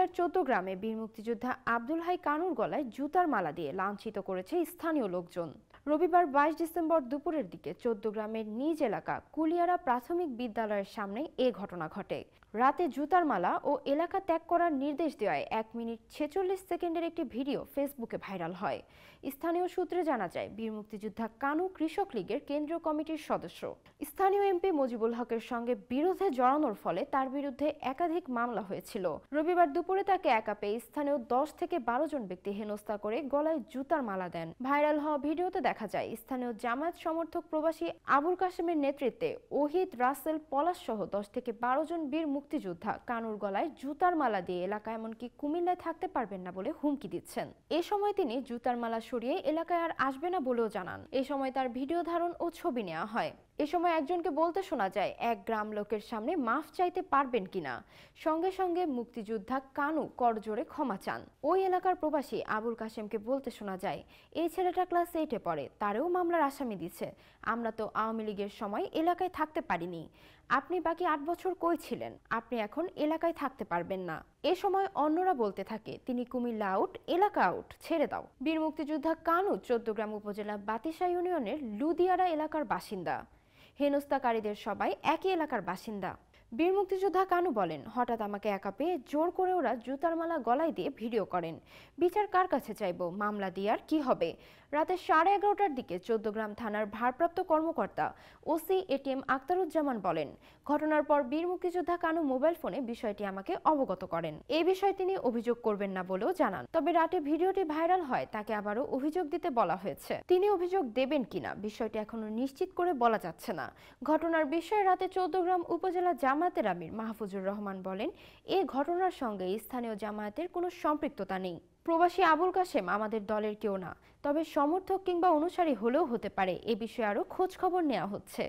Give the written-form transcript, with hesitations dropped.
কুমিল্লার চৌদ্দগ্রামে বীর মুক্তিযোদ্ধা আব্দুল হাই কানুর গলায় জুতার মালা দিয়ে লাঞ্ছিত করেছে স্থানীয় লোকজন। রবিবার 22 ডিসেম্বর দুপুরের দিকে চৌদ্দগ্রামের নিজ এলাকা কুলিয়ারা প্রাথমিক বিদ্যালয়ের সামনে এ ঘটনা ঘটে। রাতে জুতার মালা ও এলাকা ত্যাগ করার নির্দেশ দেওয়ায় 1 মিনিট 46 সেকেন্ডের একটি ভিডিও ফেসবুকে ভাইরাল হয়। স্থানীয় সূত্রে জানা যায়, বীর মুক্তিযোদ্ধা কানু কৃষক লীগের কেন্দ্রীয় কমিটির সদস্য। স্থানীয় এমপি মুজিবুল হকের সঙ্গে বিরোধে জড়ানোর ফলে তার বিরুদ্ধে একাধিক মামলা হয়েছিল। রবিবার দুপুরে তাকে একা পেয়ে স্থানীয় 10 থেকে 12 জন ব্যক্তি হেনস্থা করে গলায় জুতার মালা দেন। ভাইরাল হওয়া ভিডিওতে দেখা যায়, স্থানীয় জামায়াত সমর্থক প্রবাসী আবুল কাশেমের নেতৃত্বে ওহিদ, রাসেল, পলাশ সহ 10 থেকে 12 জন বীর মুক্তিযোদ্ধা কানুর গলায় জুতার মালা দিয়ে এলাকা এমনকি কুমিল্লায় থাকতে পারবেন না বলে হুমকি দিচ্ছেন। এ সময় তিনি জুতার মালা সরিয়ে এলাকায় আর আসবে না বলেও জানান। এ সময় তার ভিডিও ধারণ ও ছবি নেওয়া হয়। এ সময় একজনকে বলতে শোনা যায়, এক গ্রাম লোকের সামনে মাফ চাইতে পারবেন কিনা। সঙ্গে সঙ্গে মুক্তিযোদ্ধা কানু করজোড়ে ক্ষমা চান। ওই এলাকার প্রবাসী আবুল কাশেমকে বলতে শোনা যায়, এই ছেলেটা ক্লাস 8-এ পড়ে, তারেও মামলার আসামি দিচ্ছে। আমরা তো আওয়ামী লীগের সময় এলাকায় থাকতে পারিনি। আপনি বাকি 8 বছর কই ছিলেন? আপনি এখন এলাকায় থাকতে পারবেন না। এ সময় অন্যরা বলতে থাকে, তিনি কুমিল্লা আউট, এলাকা আউট, ছেড়ে দাও। বীর মুক্তিযোদ্ধা কানু চৌদ্দগ্রাম উপজেলা বাতিশা ইউনিয়নের লুদিয়ারা এলাকার বাসিন্দা। হেনস্থাকারীদের সবাই একই এলাকার বাসিন্দা। বীর মুক্তিযোদ্ধা কানু বলেন, হঠাৎ আমাকে একা পেয়ে জোর করে ওরা জুতার মালা গলায় দিয়ে ভিডিও করেন। বিচার কার কাছে চাইব? মামলা দিয়ে আর কি হবে? রাতে 11:30টার দিকে চৌদ্দগ্রাম থানার ভারপ্রাপ্ত কর্মকর্তা ওসি এটিএম আক্তারুজ্জামান বলেন, ঘটনার পর বীর মুক্তিযোদ্ধা কানু মোবাইল ফোনে বিষয়টি আমাকে অবগত করেন। এই বিষয়ে তিনি অভিযোগ করবেন না বলেও জানান। তবে রাতে ভিডিওটি ভাইরাল হয়, তাকে আবারও অভিযোগ দিতে বলা হয়েছে। তিনি অভিযোগ দেবেন কিনা বিষয়টি এখনো নিশ্চিত করে বলা যাচ্ছে না। ঘটনার বিষয়ে রাতে চৌদ্দগ্রাম উপজেলা জামায়াতের আমির মাহফুজুর রহমান বলেন, এই ঘটনার সঙ্গে স্থানীয় জামায়াতের কোনো সম্পৃক্ততা নেই। প্রবাসী আবুল কাশেম আমাদের দলের কেউ না, তবে সমর্থক কিংবা অনুসারী হলেও হতে পারে। এ বিষয়ে আরও খোঁজ খবর নেওয়া হচ্ছে।